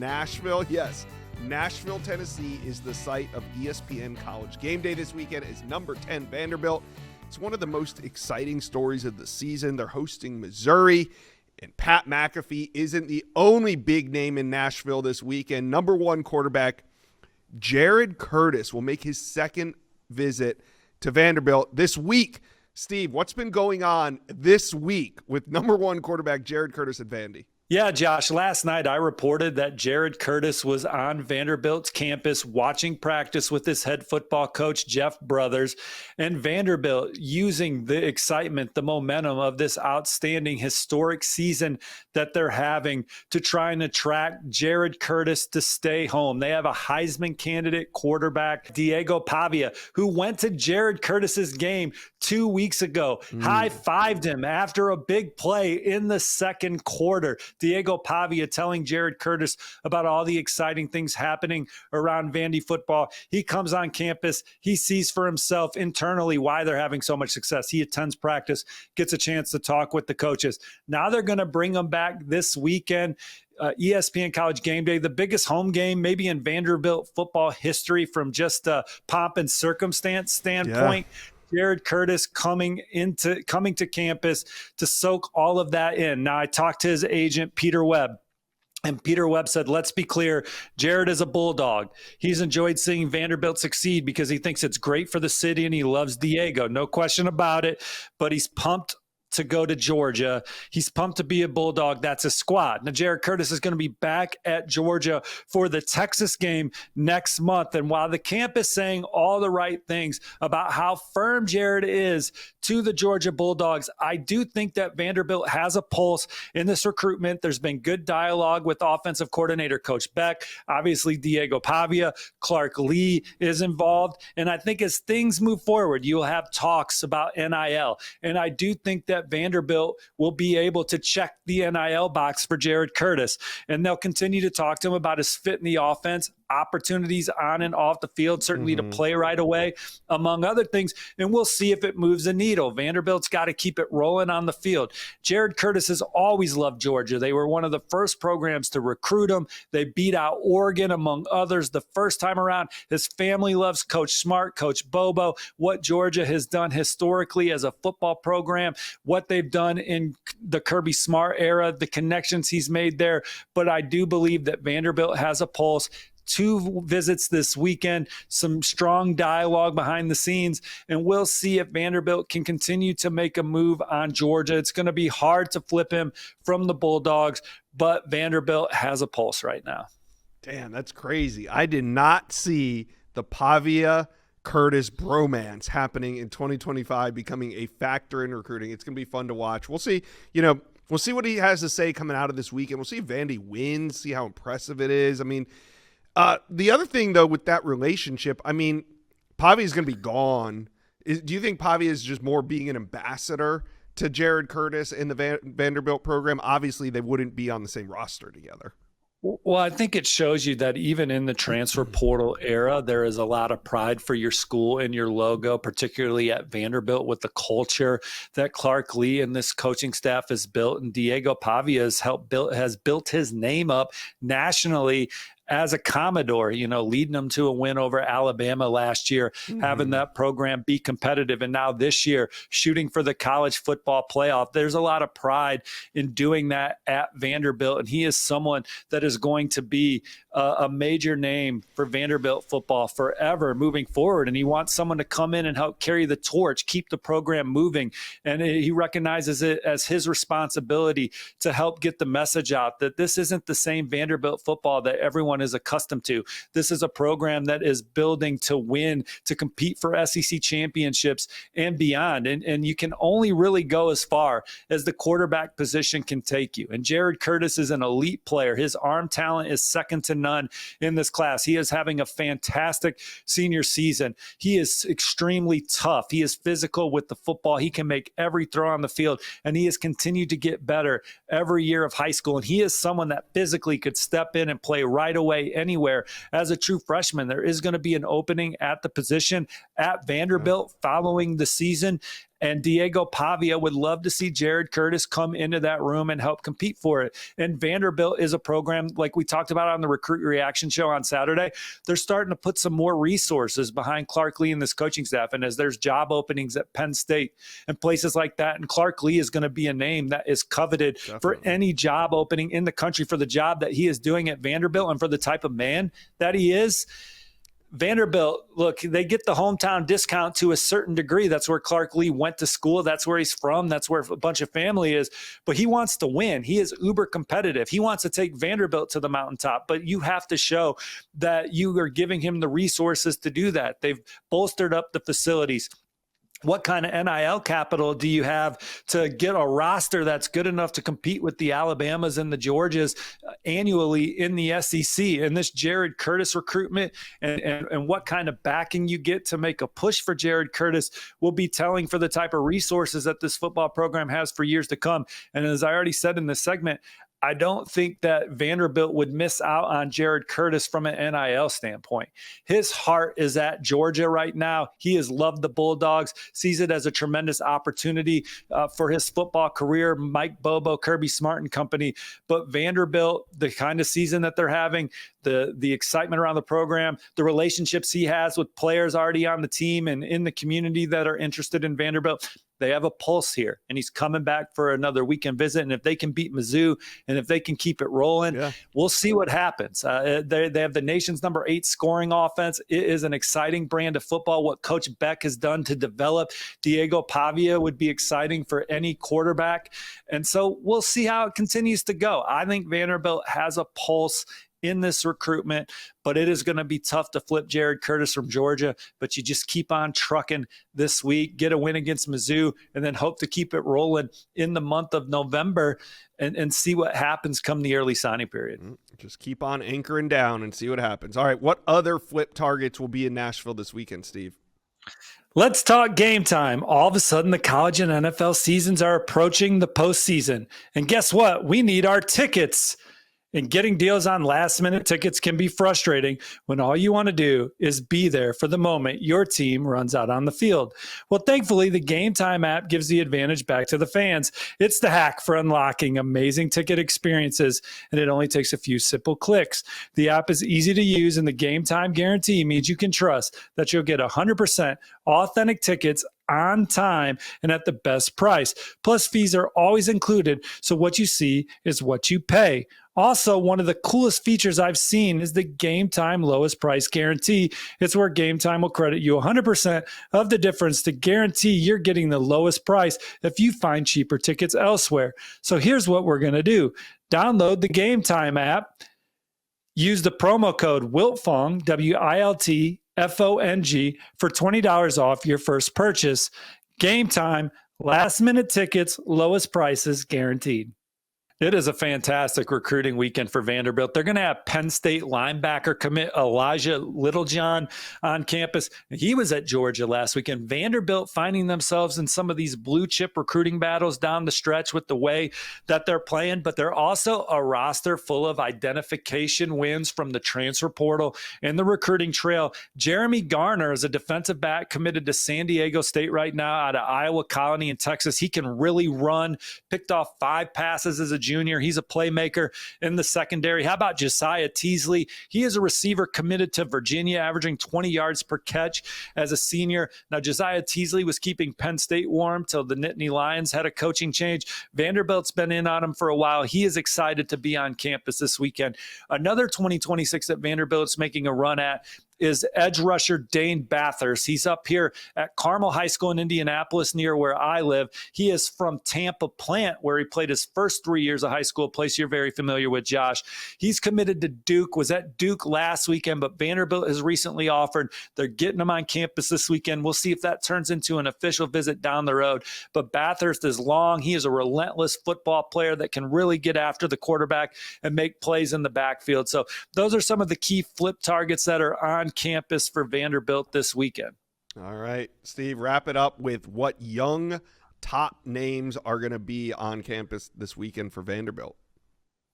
Nashville. Yes, Nashville, Tennessee is the site of ESPN College Game Day this weekend. Is number 10 Vanderbilt. It's one of the most exciting stories of the season. They're hosting Missouri, and Pat McAfee isn't the only big name in Nashville this weekend. Number 1 quarterback Jared Curtis will make his second visit to Vanderbilt this week. Steve, what's been going on this week with number 1 quarterback Jared Curtis at Vandy? Yeah, Josh, last night I reported that Jared Curtis was on Vanderbilt's campus watching practice with his head football coach, Jeff Brothers, and Vanderbilt using the excitement, the momentum of this outstanding historic season that they're having to try and attract Jared Curtis to stay home. They have a Heisman candidate quarterback, Diego Pavia, who went to Jared Curtis's game 2 weeks ago, high-fived him after a big play in the second quarter. Diego Pavia telling Jared Curtis about all the exciting things happening around Vandy football. He comes on campus. He sees for himself internally why they're having so much success. He attends practice, gets a chance to talk with the coaches. Now they're going to bring him back this weekend. ESPN College Game Day, the biggest home game maybe in Vanderbilt football history from just a pomp and circumstance standpoint. Yeah. Jared Curtis coming to campus to soak all of that in. Now, I talked to his agent, Peter Webb, and Peter Webb said, let's be clear, Jared is a Bulldog. He's enjoyed seeing Vanderbilt succeed because he thinks it's great for the city and he loves Diego. No question about it, but he's pumped to go to Georgia. He's pumped to be a Bulldog. That's a squad. Now, Jared Curtis is going to be back at Georgia for the Texas game next month. And while the camp is saying all the right things about how firm Jared is to the Georgia Bulldogs, I do think that Vanderbilt has a pulse in this recruitment. There's been good dialogue with offensive coordinator Coach Beck. Obviously, Diego Pavia, Clark Lee is involved. And I think as things move forward, you'll have talks about NIL. And I do think that Vanderbilt will be able to check the NIL box for Jared Curtis. And they'll continue to talk to him about his fit in the offense, opportunities on and off the field, certainly to play right away, among other things. And we'll see if it moves the needle. Vanderbilt's got to keep it rolling on the field. Jared Curtis has always loved Georgia. They were one of the first programs to recruit him. They beat out Oregon, among others, the first time around. His family loves Coach Smart, Coach Bobo, what Georgia has done historically as a football program, what they've done in the Kirby Smart era, the connections he's made there. But I do believe that Vanderbilt has a pulse. 2 visits this weekend, some strong dialogue behind the scenes, and we'll see if Vanderbilt can continue to make a move on Georgia. It's going to be hard to flip him from the Bulldogs, but Vanderbilt has a pulse right now. Damn, that's crazy. I did not see the Pavia Curtis bromance happening in 2025 becoming a factor in recruiting. It's going to be fun to watch. We'll see, we'll see what he has to say coming out of this weekend. We'll see if Vandy wins, see how impressive it is. I mean, the other thing, though, with that relationship, I mean, Pavia is going to be gone. Do you think Pavia is just more being an ambassador to Jared Curtis in the Vanderbilt program? Obviously, they wouldn't be on the same roster together. Well, I think it shows you that even in the transfer portal era, there is a lot of pride for your school and your logo, particularly at Vanderbilt with the culture that Clark Lee and this coaching staff has built. And Diego Pavia has built his name up nationally as a Commodore, leading them to a win over Alabama last year, having that program be competitive. And now this year, shooting for the college football playoff. There's a lot of pride in doing that at Vanderbilt. And he is someone that is going to be a major name for Vanderbilt football forever moving forward. And he wants someone to come in and help carry the torch, keep the program moving. And he recognizes it as his responsibility to help get the message out that this isn't the same Vanderbilt football that everyone is accustomed to. This is a program that is building to win, to compete for SEC championships and beyond. And you can only really go as far as the quarterback position can take you. And Jared Curtis is an elite player. His arm talent is second to none in this class. He is having a fantastic senior season. He is extremely tough. He is physical with the football. He can make every throw on the field, and he has continued to get better every year of high school. And he is someone that physically could step in and play right away anywhere. As a true freshman, there is going to be an opening at the position at Vanderbilt following the season. And Diego Pavia would love to see Jared Curtis come into that room and help compete for it. And Vanderbilt is a program, like we talked about on the Recruit Reaction show on Saturday, they're starting to put some more resources behind Clark Lea and this coaching staff. And as there's job openings at Penn State and places like that, and Clark Lea is going to be a name that is coveted for any job opening in the country for the job that he is doing at Vanderbilt and for the type of man that he is. Vanderbilt, look, they get the hometown discount to a certain degree. That's where Clark Lea went to school. That's where he's from. That's where a bunch of family is. But he wants to win. He is uber competitive. He wants to take Vanderbilt to the mountaintop. But you have to show that you are giving him the resources to do that. They've bolstered up the facilities. What kind of NIL capital do you have to get a roster that's good enough to compete with the Alabamas and the Georgias annually in the SEC? And this Jared Curtis recruitment and what kind of backing you get to make a push for Jared Curtis will be telling for the type of resources that this football program has for years to come. And as I already said in this segment, I don't think that Vanderbilt would miss out on Jared Curtis from an NIL standpoint. His heart is at Georgia right now. He has loved the Bulldogs, sees it as a tremendous opportunity for his football career, Mike Bobo, Kirby Smart and company. But Vanderbilt, the kind of season that they're having, the excitement around the program, the relationships he has with players already on the team and in the community that are interested in Vanderbilt, they have a pulse here, and he's coming back for another weekend visit. And if they can beat Mizzou and if they can keep it rolling, we'll see what happens. They have the nation's number 8 scoring offense. It is an exciting brand of football. What Coach Beck has done to develop Diego Pavia would be exciting for any quarterback. And so we'll see how it continues to go. I think Vanderbilt has a pulse in this recruitment, but it is going to be tough to flip Jared Curtis from Georgia. But you just keep on trucking this week, get a win against Mizzou, and then hope to keep it rolling in the month of November and see what happens come the early signing period. Just keep on anchoring down and see what happens. All right, what other flip targets will be in Nashville this weekend, Steve? Let's talk game time. All of a sudden, the college and NFL seasons are approaching the postseason. And guess what? We need our tickets. And getting deals on last-minute tickets can be frustrating when all you want to do is be there for the moment your team runs out on the field. Well, thankfully, the Game Time app gives the advantage back to the fans. It's the hack for unlocking amazing ticket experiences, and it only takes a few simple clicks. The app is easy to use, and the Game Time guarantee means you can trust that you'll get 100% authentic tickets on time and at the best price. Plus, fees are always included, so what you see is what you pay. Also, one of the coolest features I've seen is the Game Time lowest price guarantee. It's where Game Time will credit you 100% of the difference to guarantee you're getting the lowest price if you find cheaper tickets elsewhere. So here's what we're going to do. Download the Game Time app. Use the promo code Wiltfong, WILTFONG, for $20 off your first purchase. Game Time, last-minute tickets, lowest prices guaranteed. It is a fantastic recruiting weekend for Vanderbilt. They're going to have Penn State linebacker commit Elijah Littlejohn on campus. He was at Georgia last weekend. Vanderbilt finding themselves in some of these blue chip recruiting battles down the stretch with the way that they're playing, but they're also a roster full of identification wins from the transfer portal and the recruiting trail. Jeremy Garner is a defensive back committed to San Diego State right now out of Iowa Colony in Texas. He can really run, picked off 5 passes as a junior. He's a playmaker in the secondary. How about Josiah Teasley? He is a receiver committed to Virginia, averaging 20 yards per catch as a senior. Now, Josiah Teasley was keeping Penn State warm till the Nittany Lions had a coaching change. Vanderbilt's been in on him for a while. He is excited to be on campus this weekend. Another 2026 that Vanderbilt's making a run at is edge rusher Dane Bathurst. He's up here at Carmel High School in Indianapolis, near where I live. He is from Tampa Plant, where he played his first 3 years of high school, a place you're very familiar with, Josh. He's committed to Duke, was at Duke last weekend, but Vanderbilt has recently offered. They're getting him on campus this weekend. We'll see if that turns into an official visit down the road. But Bathurst is long. He is a relentless football player that can really get after the quarterback and make plays in the backfield. So those are some of the key flip targets that are on campus for Vanderbilt this weekend. All right, Steve, wrap it up with what young top names are going to be on campus this weekend for Vanderbilt.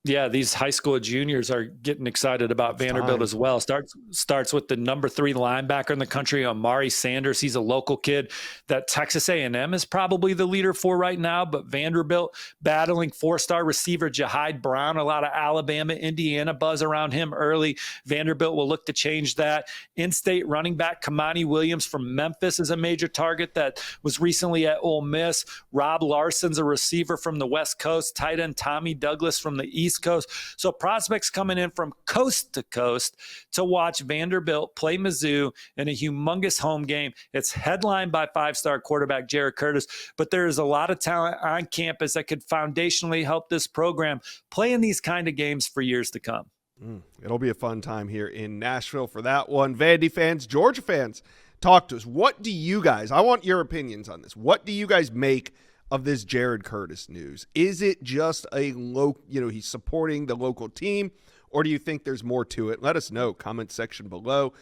Yeah, these high school juniors are getting excited about Vanderbilt time. as well. Starts with the number 3 linebacker in the country, Amari Sanders. He's a local kid that Texas A&M is probably the leader for right now, but Vanderbilt battling 4-star receiver Jahide Brown. A lot of Alabama, Indiana buzz around him early. Vanderbilt will look to change that. In-state running back Kamani Williams from Memphis is a major target that was recently at Ole Miss. Rob Larson's a receiver from the West Coast. Tight end Tommy Douglas from the East Coast. So prospects coming in from coast to coast to watch Vanderbilt play Mizzou in a humongous home game. It's headlined by 5-star quarterback Jared Curtis, but there is a lot of talent on campus that could foundationally help this program play in these kind of games for years to come. It'll be a fun time here in Nashville for that one. Vandy fans, Georgia fans, talk to us. What do you guys, I want your opinions on this. What do you guys make of this Jared Curtis news? Is it just he's supporting the local team, or do you think there's more to it? Let us know. Comment section below.